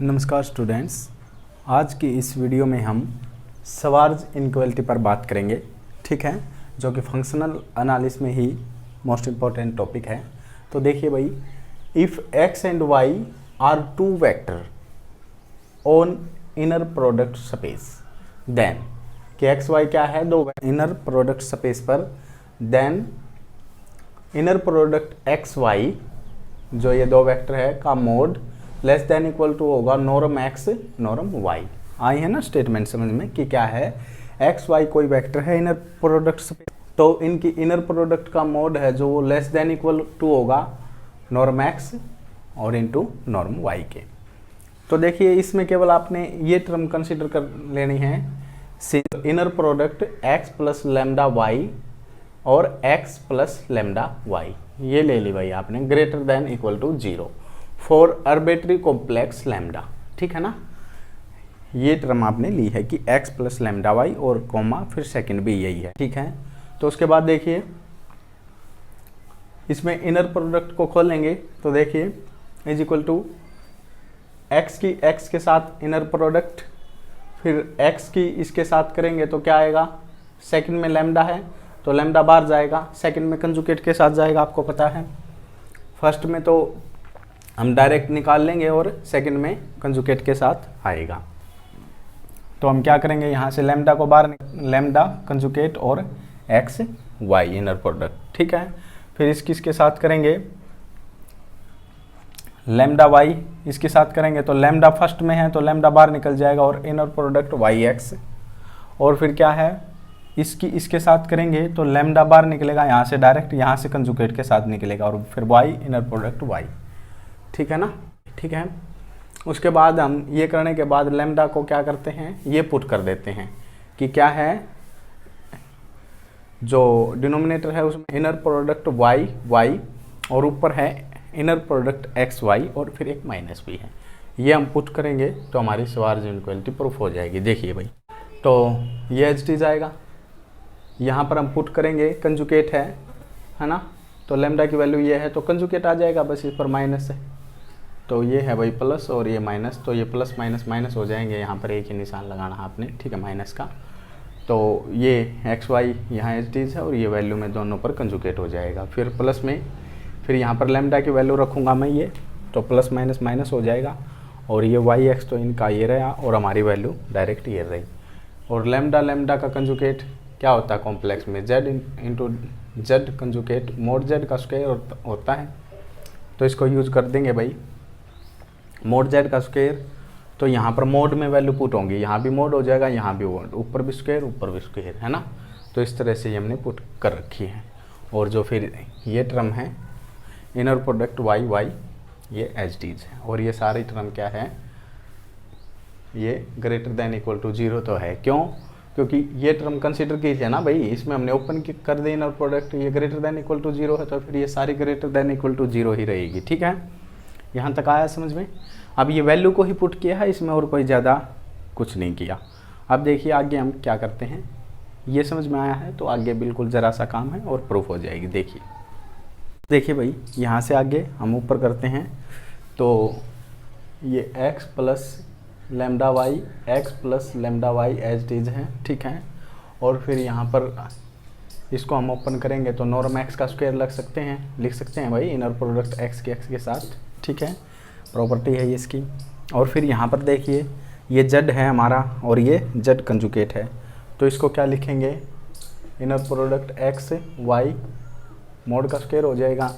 नमस्कार स्टूडेंट्स, आज की इस वीडियो में हम सवार्ज इनइक्वालिटी पर बात करेंगे। ठीक है, जो कि फंक्शनल एनालिसिस में ही मोस्ट इम्पॉर्टेंट टॉपिक है। तो देखिए भाई, if x and y are two vector on inner product space, then कि एक्स वाई क्या है, दो इनर प्रोडक्ट स्पेस पर, then inner product x Y जो ये दो वेक्टर है का mod less than equal to होगा नॉर्म एक्स नॉर्म वाई। आई है ना स्टेटमेंट समझ में कि क्या है, एक्स वाई कोई वेक्टर है इनर प्रोडक्ट स्पेस, तो इनकी इनर प्रोडक्ट का मोड है जो लेस देन इक्वल टू होगा नॉर्म एक्स और इनटू नॉर्म वाई के। तो देखिए इसमें केवल आपने ये टर्म कंसिडर कर लेनी है, inner product x plus lambda y और एक्स प्लस लेमडा वाई, ये ले ली भाई आपने, greater than equal to 0 for arbitrary complex lambda. ठीक है ना, ये टर्म आपने ली है कि x प्लस लैम्डा वाई और कॉमा फिर सेकंड भी यही है। ठीक है, तो उसके बाद देखिए इसमें इनर प्रोडक्ट को खोलेंगे तो देखिए इज इक्वल टू x की x के साथ इनर प्रोडक्ट, फिर x की इसके साथ करेंगे तो क्या आएगा, सेकंड में लैम्डा है तो लैम्डा बाहर जाएगा, सेकंड में कंजुगेट के साथ जाएगा, आपको पता है। फर्स्ट में तो हम डायरेक्ट निकाल लेंगे और सेकंड में कंजुगेट के साथ आएगा। तो हम क्या करेंगे, यहाँ से लैम्डा को बाहर, लैम्डा कंजुगेट और एक्स वाई इनर प्रोडक्ट। ठीक है, फिर इसके साथ करेंगे लैम्डा वाई, इसके साथ करेंगे तो लैम्डा फर्स्ट में है तो लैम्डा बाहर निकल जाएगा और इनर प्रोडक्ट वाई एक्स, और फिर क्या है इसके साथ करेंगे तो लैम्डा बाहर निकलेगा यहाँ से डायरेक्ट, यहाँ से कंजुगेट के साथ निकलेगा और फिर वाई इनर प्रोडक्ट वाई। ठीक है ना, ठीक है। उसके बाद हम ये करने के बाद लैम्डा को क्या करते हैं, ये पुट कर देते हैं कि क्या है, जो डिनोमिनेटर है उसमें इनर प्रोडक्ट वाई वाई और ऊपर है इनर प्रोडक्ट एक्स वाई और फिर एक माइनस भी है, ये हम पुट करेंगे तो हमारी सवार्ज इनइक्वालिटी प्रूफ हो जाएगी। देखिए भाई, तो ये एच टी जाएगा, यहाँ पर हम पुट करेंगे कंजुगेट है ना, तो लैम्डा की वैल्यू ये है तो कंजुगेट आ जाएगा, बस इस पर माइनस है तो ये है भाई प्लस और ये माइनस, तो ये प्लस माइनस माइनस हो जाएंगे, यहाँ पर एक ही निशान लगाना है आपने। ठीक है, माइनस का, तो ये एक्स वाई यहाँ एच डीज है और ये वैल्यू में दोनों पर कंजुगेट हो जाएगा। फिर प्लस में फिर यहाँ पर लैम्डा की वैल्यू रखूँगा मैं, ये तो प्लस माइनस माइनस हो जाएगा और ये वाई एक्स तो इनका ये रहा और हमारी वैल्यू डायरेक्ट ये रही। और लैम्डा का कंजुगेट क्या होता है कॉम्प्लेक्स में, Z into Z conjugate mode Z का स्क्वायर होता है, तो इसको यूज़ कर देंगे भाई मोड जेड का स्क्वायर। तो यहाँ पर मोड में वैल्यू पुट होंगी, यहाँ भी मोड हो जाएगा, यहाँ भी मोड, ऊपर भी स्क्वायर ऊपर भी स्क्वायर, है ना। तो इस तरह से ये हमने पुट कर रखी है। और जो फिर ये टर्म है इनर प्रोडक्ट वाई वाई, ये एच डीज है, और ये सारी टर्म क्या है, ये ग्रेटर देन इक्वल टू 0 तो है। क्यों, क्योंकि ये टर्म कंसीडर कीजिए ना भाई, इसमें हमने ओपन कर दी इनर प्रोडक्ट, ये ग्रेटर देन इक्वल टू 0 है तो फिर ये सारी ग्रेटर देन इक्वल टू 0 ही रहेगी। ठीक है, यहाँ तक आया समझ में। अब ये वैल्यू को ही पुट किया है इसमें, और कोई ज़्यादा कुछ नहीं किया। अब देखिए आगे हम क्या करते हैं, ये समझ में आया है तो आगे बिल्कुल ज़रा सा काम है और प्रूफ हो जाएगी। देखिए भाई, यहाँ से आगे हम ऊपर करते हैं तो ये x plus lambda y, x plus lambda y as these है। ठीक है, और फिर यहाँ पर इसको हम ओपन करेंगे तो नॉर्म एक्स का स्क्वायर लिख सकते हैं भाई, इनर प्रोडक्ट एक्स के साथ। ठीक है, प्रॉपर्टी है ये इसकी। और फिर यहाँ पर देखिए ये जेड है हमारा और ये जेड कंजुगेट है, तो इसको क्या लिखेंगे, inner product x y mod का स्क्वायर हो जाएगा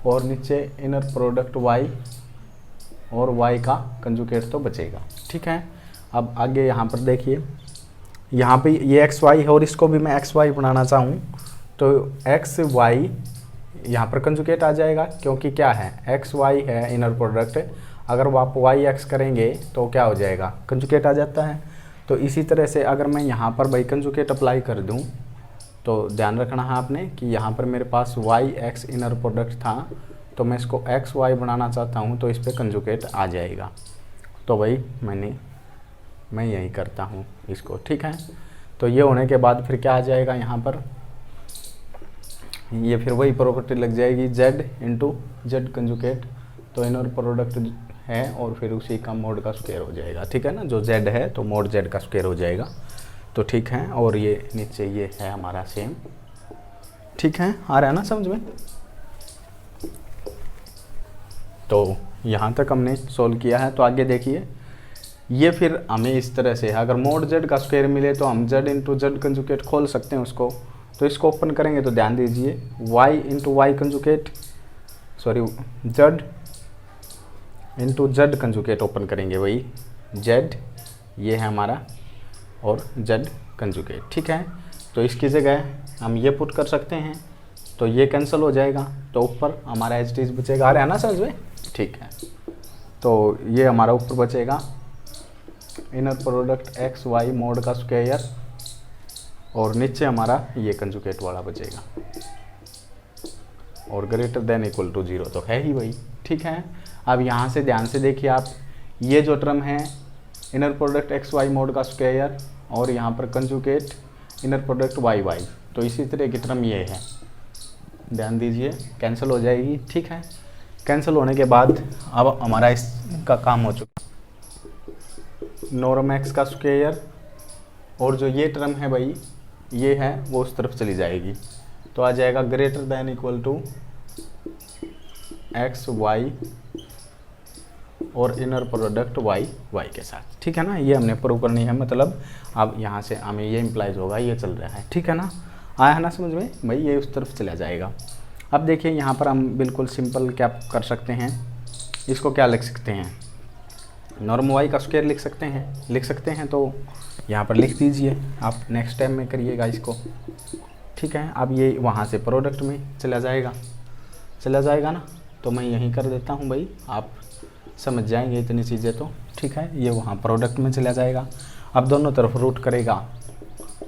और नीचे इनर प्रोडक्ट वाई और y का कंजुगेट तो बचेगा। ठीक है, अब आगे यहाँ पर देखिए, यहाँ पे ये एक्स वाई है और इसको भी मैं एक्स वाई बनाना चाहूँ तो एक्स वाई यहाँ पर कंजुगेट आ जाएगा, क्योंकि क्या है एक्स वाई है इनर प्रोडक्ट, अगर वो आप वाई एक्स करेंगे तो क्या हो जाएगा, कंजुगेट आ जाता है। तो इसी तरह से अगर मैं यहाँ पर भाई कंजुगेट अप्लाई कर दूँ तो ध्यान रखना है आपने कि यहाँ पर मेरे पास वाई एक्स इनर प्रोडक्ट था, तो मैं इसको एक्स वाई बनाना चाहता हूँ तो इस पर कंजुगेट आ जाएगा। तो भाई मैं यही करता हूँ इसको। ठीक है, तो ये होने के बाद फिर क्या आ जाएगा, यहाँ पर ये फिर वही प्रॉपर्टी लग जाएगी जेड इंटू जेड कंजुगेट, तो इनर प्रोडक्ट है और फिर उसी का मोड का स्क्वायर हो जाएगा, ठीक है ना। जो z है तो मोड z का स्क्वायर हो जाएगा, तो ठीक है। और ये नीचे ये है हमारा सेम, ठीक है, आ रहा है ना समझ में। तो यहाँ तक हमने सोल्व किया है। तो आगे देखिए, ये फिर हमें इस तरह से, अगर मोड z का स्क्वायर मिले तो हम z इंटू z कंजुकेट खोल सकते हैं उसको। तो इसको ओपन करेंगे तो ध्यान दीजिए, y into y conjugate, sorry z into z conjugate open करेंगे, वही z ये है हमारा और z कंजुकेट, ठीक है। तो इसकी जगह हम ये पुट कर सकते हैं, तो ये कैंसिल हो जाएगा, तो ऊपर हमारा एज टीज बचेगा। आ रहा है ना समझ में, ठीक है। तो ये हमारा ऊपर बचेगा inner product x y mod का स्क्वायर, और नीचे हमारा ये कंजुकेट वाला बचेगा, और ग्रेटर देन इक्वल टू 0 तो है ही वही, ठीक है। अब यहाँ से ध्यान से देखिए आप, ये जो टर्म है inner product x y mod का स्क्वायर, और यहाँ पर conjugate inner product y y, तो इसी तरह की टर्म ये है, ध्यान दीजिए, कैंसिल हो जाएगी, ठीक है। कैंसिल होने के बाद अब हमारा इसका काम हो चुका, नॉर्म एक्स का स्क्वायर, और जो ये टर्म है भाई ये है वो उस तरफ चली जाएगी, तो आ जाएगा greater than equal to x y और इनर प्रोडक्ट वाई वाई के साथ, ठीक है ना। ये हमने प्रूव करनी है, मतलब अब यहाँ से हमें ये इम्प्लाइज होगा ये चल रहा है, ठीक है ना। आया है ना समझ में भाई, ये उस तरफ चला जाएगा। अब देखिए यहाँ पर हम बिल्कुल सिंपल क्या कर सकते हैं, इसको क्या लिख सकते हैं, नॉर्म वाई का स्क्वायर लिख सकते हैं। तो यहाँ पर लिख दीजिए, आप नेक्स्ट टाइम में करिएगा इसको, ठीक है। अब ये वहाँ से प्रोडक्ट में चला जाएगा ना, तो मैं यहीं कर देता हूँ भाई, आप समझ जाएंगे इतनी चीज़ें तो, ठीक है। ये वहाँ प्रोडक्ट में चला जाएगा। अब दोनों तरफ रूट करेगा,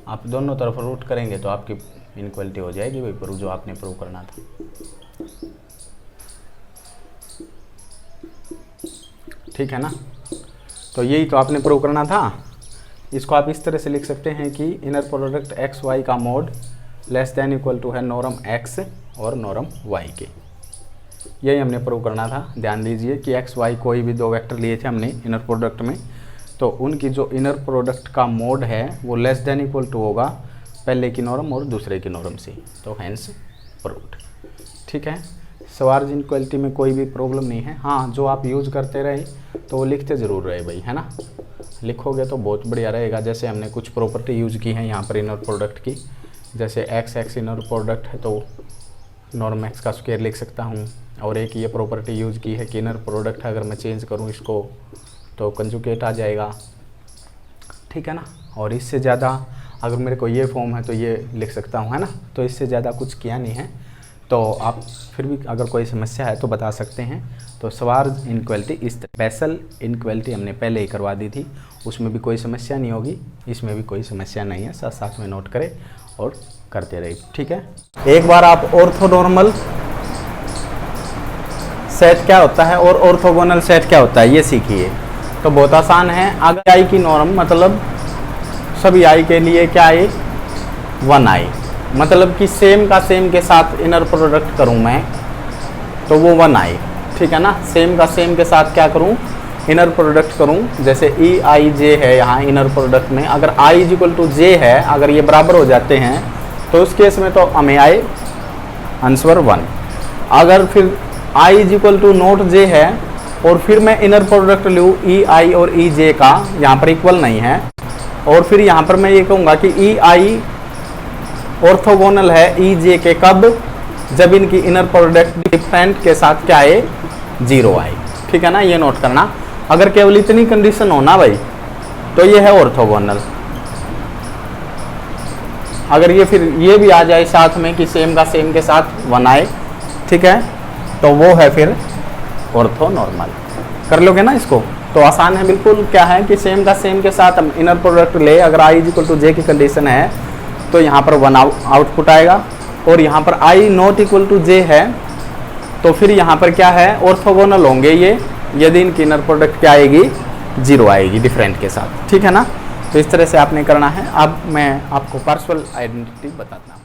आप दोनों तरफ रूट करेंगे तो आपकी इनक्वलिटी हो जाएगी भाई, प्रूव जो आपने प्रूव करना था, ठीक है ना। तो यही तो आपने प्रूव करना था। इसको आप इस तरह से लिख सकते हैं कि इनर प्रोडक्ट एक्स वाई का mod less than equal to है नॉर्म एक्स और नॉर्म वाई के, यही हमने प्रूव करना था। ध्यान दीजिए कि एक्स वाई कोई भी दो वेक्टर लिए थे हमने इनर प्रोडक्ट में, तो उनकी जो इनर प्रोडक्ट का मोड है वो लेस देन इक्वल टू होगा पहले की नॉर्म और दूसरे की नॉर्म से, तो हैंस प्रूव्ड, ठीक है। सवार्ज इनक्वलिटी में कोई भी प्रॉब्लम नहीं है। हाँ, जो आप यूज़ करते रहे तो वो लिखते ज़रूर रहे भाई, है ना। लिखोगे तो बहुत बढ़िया रहेगा। जैसे हमने कुछ प्रॉपर्टी यूज़ की हैं यहाँ पर इनर प्रोडक्ट की, जैसे एक्स इनर प्रोडक्ट है तो नॉर्म एक्स का स्क्वायर लिख सकता हूँ, और एक ये प्रॉपर्टी यूज़ की है कि इनर प्रोडक्ट अगर मैं चेंज करूँ इसको तो कंजुगेट आ जाएगा, ठीक है ना। और इससे ज़्यादा अगर मेरे को ये फॉर्म है तो ये लिख सकता हूँ, है ना। तो इससे ज़्यादा कुछ किया नहीं है, तो आप फिर भी अगर कोई समस्या है तो बता सकते हैं। तो सवार्ज इनक्वलिटी इस बेसल इनक्वलिटी हमने पहले ही करवा दी थी, उसमें भी कोई समस्या नहीं होगी, इसमें भी कोई समस्या नहीं है। साथ साथ में नोट करें और करते रहिए, ठीक है। एक बार आप ऑर्थोनॉर्मल सेट क्या होता है और ऑर्थोगोनल सेट क्या होता है ये सीखिए। तो बहुत आसान है। अगर आई की नॉर्म मतलब सभी आई के लिए क्या आई 1 आई, मतलब कि सेम का सेम के साथ इनर प्रोडक्ट करूं मैं तो वो 1 आई, ठीक है ना। सेम का सेम के साथ क्या करूं, इनर प्रोडक्ट करूं। जैसे ई आई जे है यहाँ इनर प्रोडक्ट में, अगर आई इज इक्वल टू जे है, अगर ये बराबर हो जाते हैं तो उस केस में तो हमें आए आंसर 1। अगर फिर I is equal to not जे है और फिर मैं इनर प्रोडक्ट लूँ ई आई और ई जे का, यहाँ पर इक्वल नहीं है, और फिर यहाँ पर मैं ये कहूँगा कि ई आई ऑर्थोगोनल है ई जे के, कब, जब इनकी इनर प्रोडक्ट डिफरेंट के साथ क्या आए 0 आए, ठीक है ना। ये नोट करना। अगर केवल इतनी कंडीशन हो ना भाई तो ये है ऑर्थोगोनल। अगर ये फिर ये भी आ जाए साथ में कि सेम का सेम के साथ 1 आए, ठीक है, तो वो है फिर ऑर्थोनॉर्मल। कर लोगे ना इसको, तो आसान है बिल्कुल। क्या है कि सेम का सेम के साथ हम इनर प्रोडक्ट ले, अगर आई इज इक्वल टू जे की कंडीशन है तो यहाँ पर 1 आउटपुट आएगा, और यहाँ पर आई नॉट इक्वल टू जे है तो फिर यहाँ पर क्या है ऑर्थोगोनल होंगे ये, यदि इनकी इनर प्रोडक्ट क्या आएगी 0 आएगी डिफरेंट के साथ, ठीक है ना। तो इस तरह से आपने करना है। अब मैं आपको पार्शियल आइडेंटिटी बताता हूँ।